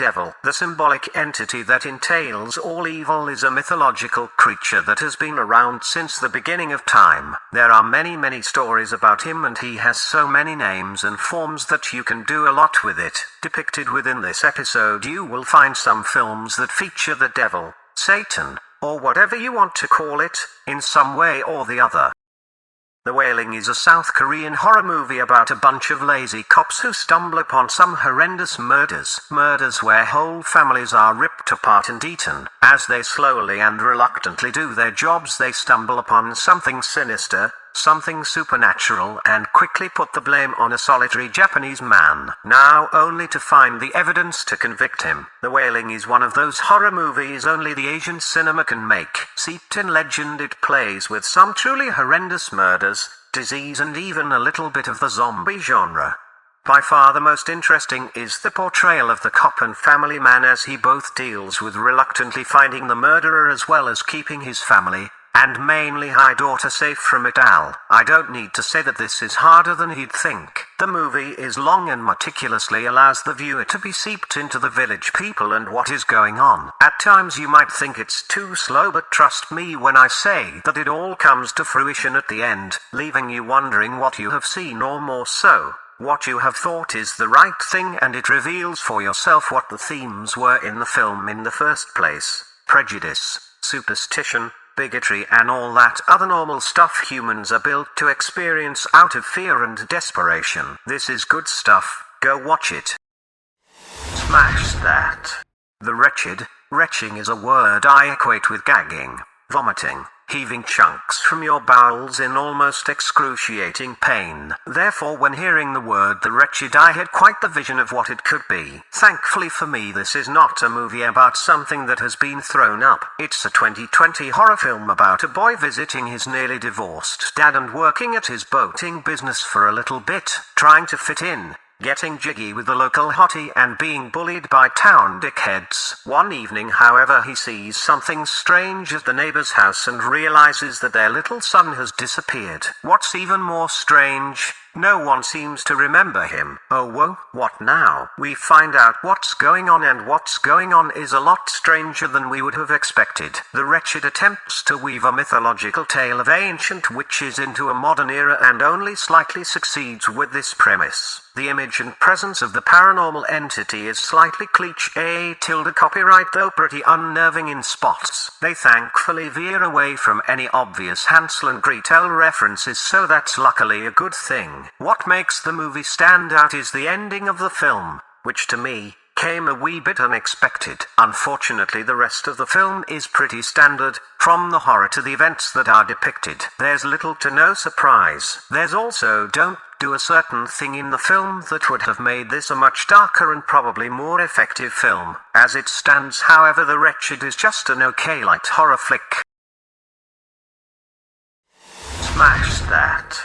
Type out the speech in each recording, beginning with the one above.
devil. The symbolic entity that entails all evil is a mythological creature that has been around since the beginning of time. There are many stories about him, and he has so many names and forms that you can do a lot with it. Depicted within this episode, you will find some films that feature the devil, Satan, or whatever you want to call it, in some way or the other. The Wailing is a South Korean horror movie about a bunch of lazy cops who stumble upon some horrendous murders. Murders where whole families are ripped apart and eaten. As they slowly and reluctantly do their jobs, they stumble upon something sinister, something supernatural, and quickly put the blame on a solitary Japanese man, now only to find the evidence to convict him. The Wailing is one of those horror movies only the Asian cinema can make. Seeped in legend, it plays with some truly horrendous murders, disease, and even a little bit of the zombie genre. By far the most interesting is the portrayal of the cop and family man, as he both deals with reluctantly finding the murderer as well as keeping his family, and mainly high daughter, safe from it all. I don't need to say that this is harder than he'd think. The movie is long and meticulously allows the viewer to be seeped into the village people and what is going on. At times you might think it's too slow, but trust me when I say that it all comes to fruition at the end, leaving you wondering what you have seen, or more so, what you have thought is the right thing, and it reveals for yourself what the themes were in the film in the first place: prejudice, superstition, bigotry, and all that other normal stuff humans are built to experience out of fear and desperation. This is good stuff. Go watch it. Smash that. The Wretched. Retching is a word I equate with gagging, vomiting, heaving chunks from your bowels in almost excruciating pain. Therefore, when hearing the word The Wretched, I had quite the vision of what it could be. Thankfully for me, this is not a movie about something that has been thrown up. It's a 2020 horror film about a boy visiting his nearly divorced dad and working at his boating business for a little bit, trying to fit in, getting jiggy with the local hottie, and being bullied by town dickheads. One evening, however, he sees something strange at the neighbor's house and realizes that their little son has disappeared. What's even more strange, no one seems to remember him. Oh whoa, what now? We find out what's going on, and what's going on is a lot stranger than we would have expected. The Wretched attempts to weave a mythological tale of ancient witches into a modern era, and only slightly succeeds with this premise. The image and presence of the paranormal entity is slightly cliché tilde copyright, though pretty unnerving in spots. They thankfully veer away from any obvious Hansel and Gretel references, so that's luckily a good thing. What makes the movie stand out is the ending of the film, which to me came a wee bit unexpected. Unfortunately, the rest of the film is pretty standard, from the horror to the events that are depicted. There's little to no surprise. There's also don't do a certain thing in the film that would have made this a much darker and probably more effective film. As it stands, however, The Wretched is just an okay light horror flick. Smash that.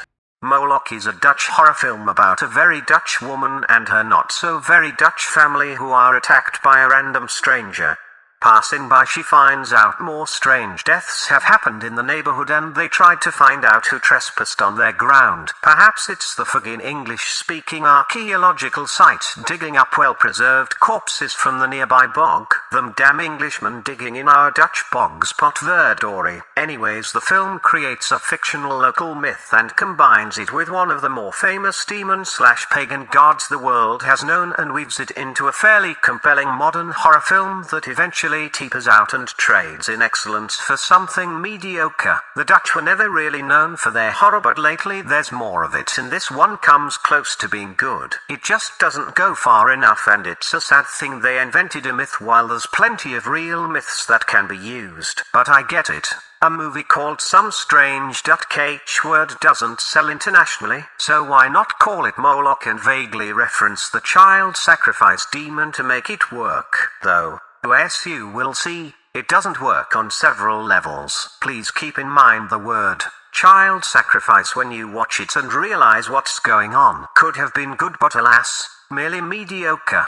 Moloch is a Dutch horror film about a very Dutch woman and her not so very Dutch family who are attacked by a random stranger. Passing by, she finds out more strange deaths have happened in the neighborhood, and they try to find out who trespassed on their ground. Perhaps it's the friggin' English-speaking archaeological site digging up well-preserved corpses from the nearby bog. Them damn Englishmen digging in our Dutch bogs, potverdorie. Anyways, the film creates a fictional local myth and combines it with one of the more famous demon/pagan gods the world has known, and weaves it into a fairly compelling modern horror film that eventually teeters out and trades in excellence for something mediocre. The Dutch were never really known for their horror, but lately there's more of it, and this one comes close to being good. It just doesn't go far enough, and it's a sad thing they invented a myth while there's plenty of real myths that can be used. But I get it. A movie called Some Strange Dutch Word doesn't sell internationally, so why not call it Moloch and vaguely reference the child sacrifice demon to make it work? Though, as you will see, it doesn't work on several levels. Please keep in mind the word child sacrifice when you watch it and realize what's going on. Could have been good, but alas, merely mediocre.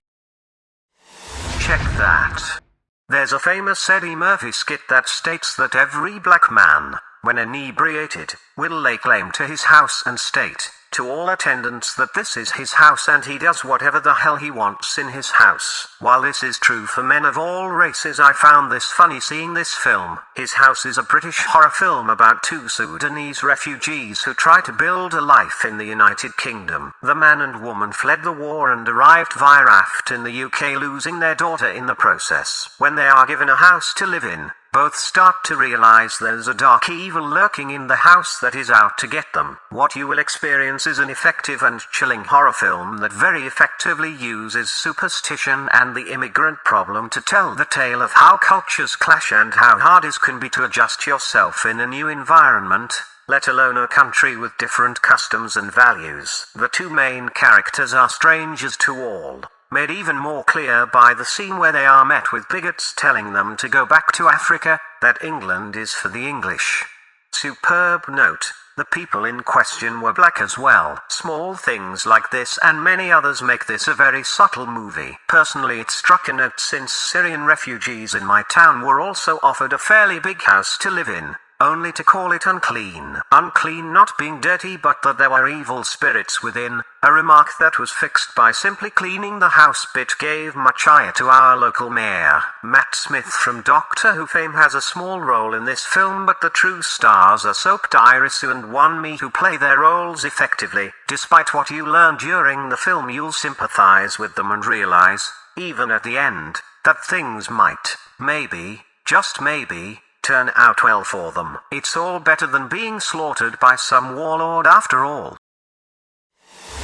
Check that. There's a famous Eddie Murphy skit that states that every black man when inebriated, will lay claim to his house and state, to all attendants, that this is his house and he does whatever the hell he wants in his house. While this is true for men of all races, I found this funny seeing this film. His House is a British horror film about two Sudanese refugees who try to build a life in the United Kingdom. The man and woman fled the war and arrived via raft in the UK, losing their daughter in the process. When they are given a house to live in, both start to realize there's a dark evil lurking in the house that is out to get them. What you will experience is an effective and chilling horror film that very effectively uses superstition and the immigrant problem to tell the tale of how cultures clash and how hard it can be to adjust yourself in a new environment, let alone a country with different customs and values. The two main characters are strangers to all, made even more clear by the scene where they are met with bigots telling them to go back to Africa, that England is for the English. Superb note, the people in question were black as well. Small things like this and many others make this a very subtle movie. Personally, it struck a note since Syrian refugees in my town were also offered a fairly big house to live in, only to call it unclean. Unclean not being dirty, but that there were evil spirits within, a remark that was fixed by simply cleaning the house bit gave much ire to our local mayor. Matt Smith from Doctor Who fame has a small role in this film, but the true stars are Soap Irisu and One Me, who play their roles effectively. Despite what you learn during the film, you'll sympathize with them and realize, even at the end, that things might, maybe, just maybe, turn out well for them. It's all better than being slaughtered by some warlord after all.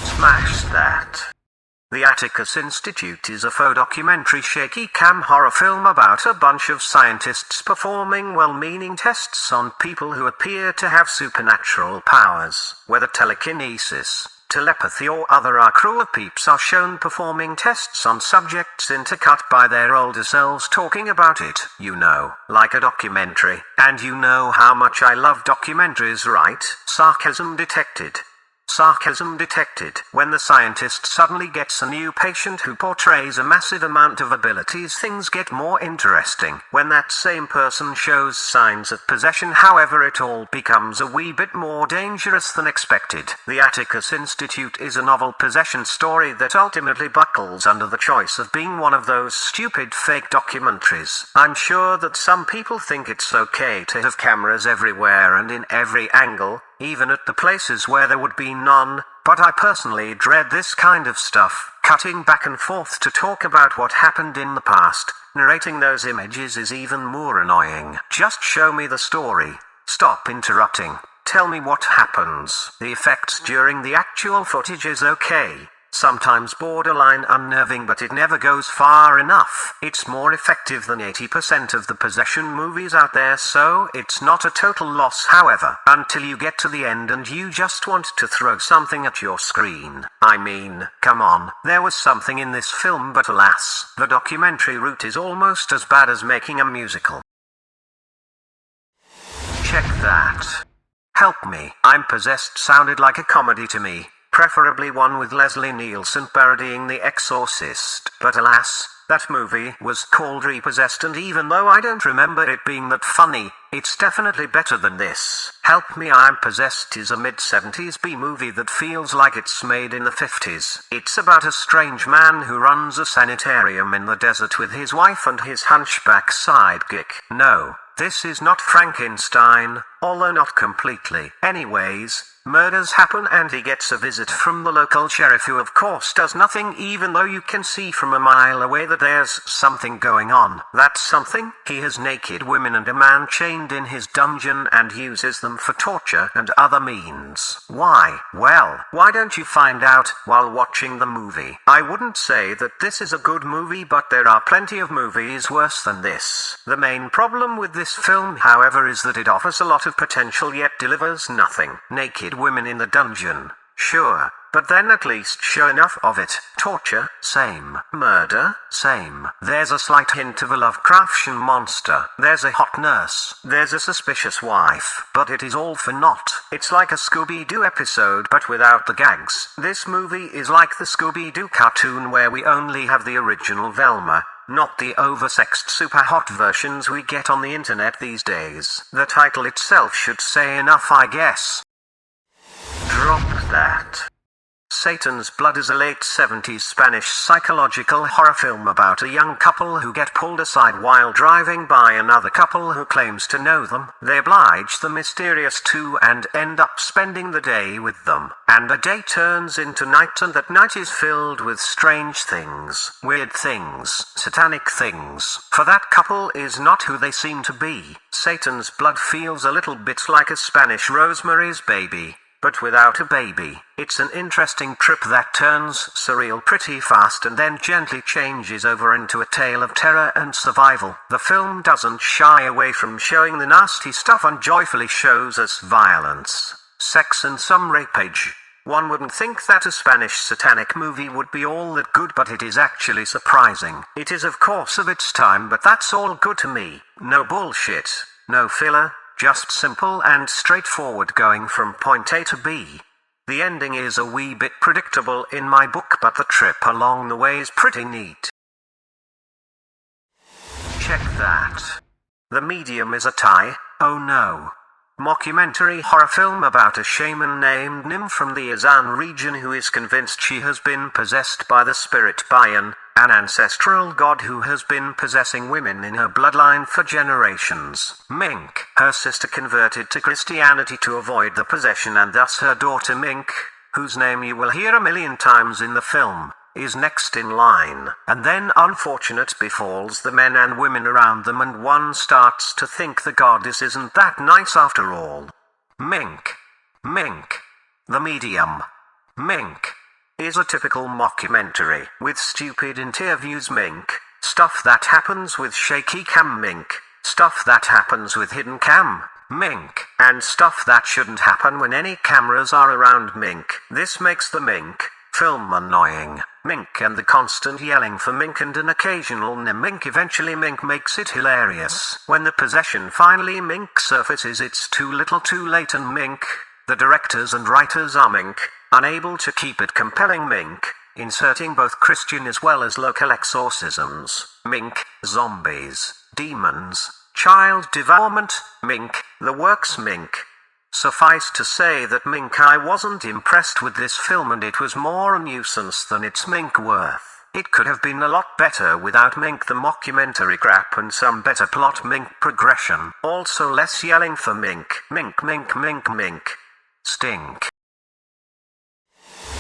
Smash that. The Atticus Institute is a faux documentary shaky cam horror film about a bunch of scientists performing well-meaning tests on people who appear to have supernatural powers. Whether telekinesis, telepathy or other, our crew of peeps are shown performing tests on subjects intercut by their older selves talking about it, you know, like a documentary. And you know how much I love documentaries, right? Sarcasm detected. Sarcasm detected. When the scientist suddenly gets a new patient who portrays a massive amount of abilities, things get more interesting. When that same person shows signs of possession, however, it all becomes a wee bit more dangerous than expected. The Atticus Institute is a novel possession story that ultimately buckles under the choice of being one of those stupid fake documentaries. I'm sure that some people think it's okay to have cameras everywhere and in every angle, even at the places where there would be none, but I personally dread this kind of stuff. Cutting back and forth to talk about what happened in the past, narrating those images is even more annoying. Just show me the story. Stop interrupting. Tell me what happens. The effects during the actual footage is okay. Sometimes borderline unnerving, but it never goes far enough. It's more effective than 80% of the possession movies out there, so it's not a total loss, however, until you get to the end and you just want to throw something at your screen. I mean, come on, there was something in this film, but alas, the documentary route is almost as bad as making a musical. Check that. Help me, I'm Possessed sounded like a comedy to me. Preferably one with Leslie Nielsen parodying The Exorcist. But alas, that movie was called Repossessed, and even though I don't remember it being that funny, it's definitely better than this. Help Me, I'm Possessed is a mid-70s B-movie that feels like it's made in the 50s. It's about a strange man who runs a sanitarium in the desert with his wife and his hunchback sidekick. No, this is not Frankenstein, although not completely. Anyways, murders happen and he gets a visit from the local sheriff, who of course does nothing, even though you can see from a mile away that there's something going on. That something? He has naked women and a man chained in his dungeon and uses them for torture and other means. Why? Well, why don't you find out while watching the movie? I wouldn't say that this is a good movie, but there are plenty of movies worse than this. The main problem with this film, however, is that it offers a lot of potential yet delivers nothing. Naked women in the dungeon, sure, but then at least show enough of it. Torture, same. Murder, same. There's a slight hint of a Lovecraftian monster. There's a hot nurse. There's a suspicious wife. But it is all for naught. It's like a Scooby-Doo episode but without the gags. This movie is like the Scooby-Doo cartoon where we only have the original Velma, not the oversexed super hot versions we get on the internet these days. The title itself should say enough, I guess. Drop that. Satan's Blood is a late 70s Spanish psychological horror film about a young couple who get pulled aside while driving by another couple who claims to know them. They oblige the mysterious two and end up spending the day with them. And a day turns into night, and that night is filled with strange things, weird things, satanic things. For that couple is not who they seem to be. Satan's Blood feels a little bit like a Spanish Rosemary's Baby, but without a baby. It's an interesting trip that turns surreal pretty fast and then gently changes over into a tale of terror and survival. The film doesn't shy away from showing the nasty stuff and joyfully shows us violence, sex and some rapage. One wouldn't think that a Spanish satanic movie would be all that good, but it is actually surprising. It is of course of its time, but that's all good to me. No bullshit, no filler, just simple and straightforward going from point A to B. The ending is a wee bit predictable in my book, but the trip along the way is pretty neat. Check that. The Medium is a tie, oh no. Mockumentary horror film about a shaman named Nim from the Azan region who is convinced she has been possessed by the spirit Bayan, an ancestral god who has been possessing women in her bloodline for generations. Mink, her sister, converted to Christianity to avoid the possession, and thus her daughter Mink, whose name you will hear a million times in the film, is next in line. And then unfortunate befalls the men and women around them, and one starts to think the goddess isn't that nice after all. Mink. The Medium. Mink is a typical mockumentary with stupid interviews Mink, stuff that happens with shaky cam Mink, stuff that happens with hidden cam Mink, and stuff that shouldn't happen when any cameras are around Mink. This makes the Mink film annoying. Mink and the constant yelling for Mink and an occasional Mink. Eventually Mink makes it hilarious. When the possession finally Mink surfaces, it's too little too late, and Mink, the directors and writers, are Mink, unable to keep it compelling. Mink, inserting both Christian as well as local exorcisms. Mink, zombies, demons, child devourment. Mink, the works. Mink. Suffice to say that Mink, I wasn't impressed with this film, and it was more a nuisance than it's Mink worth. It could have been a lot better without Mink the mockumentary crap and some better plot Mink progression. Also less yelling for Mink. Mink. Stink.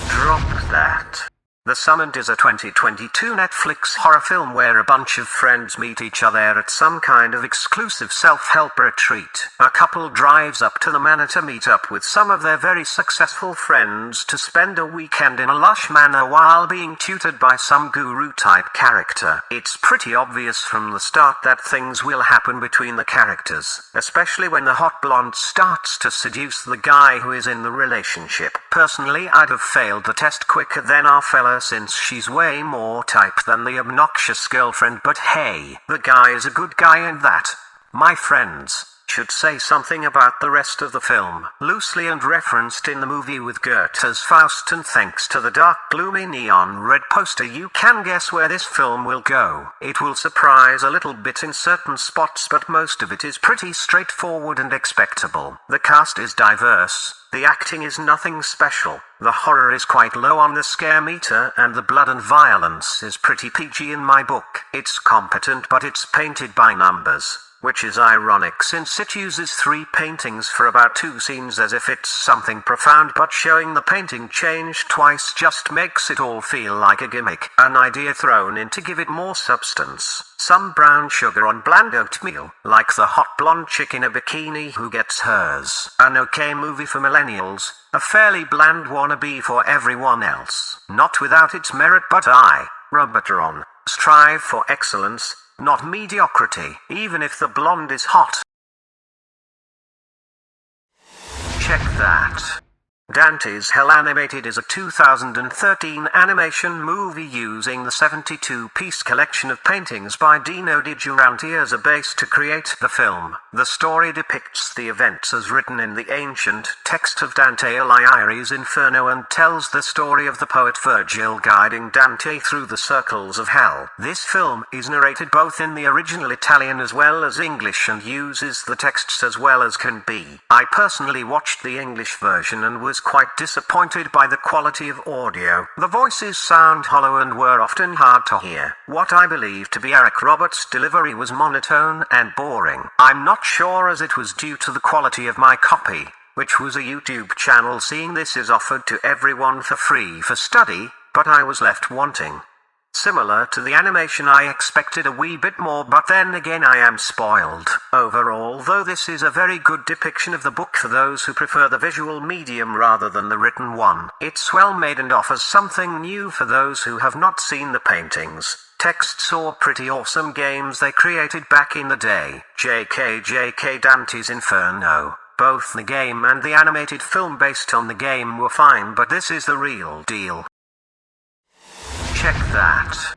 Drop that. The Summoned is a 2022 Netflix horror film where a bunch of friends meet each other at some kind of exclusive self-help retreat. A couple drives up to the manor to meet up with some of their very successful friends to spend a weekend in a lush manor while being tutored by some guru-type character. It's pretty obvious from the start that things will happen between the characters, especially when the hot blonde starts to seduce the guy who is in the relationship. Personally, I'd have failed the test quicker than our fella, since she's way more type than the obnoxious girlfriend, but hey, the guy is a good guy, and that, my friends, should say something about the rest of the film. Loosely and referenced in the movie with Goethe's Faust, and thanks to the dark gloomy neon red poster you can guess where this film will go. It will surprise a little bit in certain spots, but most of it is pretty straightforward and expectable. The cast is diverse. The acting is nothing special, the horror is quite low on the scare meter, and the blood and violence is pretty PG in my book. It's competent, but it's painted by numbers, which is ironic since it uses 3 paintings for about 2 scenes as if it's something profound, but showing the painting changed twice just makes it all feel like a gimmick, an idea thrown in to give it more substance. Some brown sugar on bland oatmeal, like the hot blonde chick in a bikini who gets hers. An okay movie for millennials, a fairly bland wannabe for everyone else. Not without its merit, but I, Robotron, strive for excellence, not mediocrity, even if the blonde is hot. Check that. Dante's Hell Animated is a 2013 animation movie using the 72-piece collection of paintings by Dino Di Giuranti as a base to create the film. The story depicts the events as written in the ancient text of Dante Alighieri's Inferno and tells the story of the poet Virgil guiding Dante through the circles of hell. This film is narrated both in the original Italian as well as English and uses the texts as well as can be. I personally watched the English version and was quite disappointed by the quality of audio. The voices sound hollow and were often hard to hear. What I believe to be Eric Roberts' delivery was monotone and boring. I'm not sure as it was due to the quality of my copy, which was a YouTube channel, seeing this is offered to everyone for free for study, but I was left wanting. Similar to the animation, I expected a wee bit more, but then again I am spoiled. Overall, though, this is a very good depiction of the book for those who prefer the visual medium rather than the written one. It's well made and offers something new for those who have not seen the paintings, texts or pretty awesome games they created back in the day. JK Dante's Inferno. Both the game and the animated film based on the game were fine, but this is the real deal. Check that.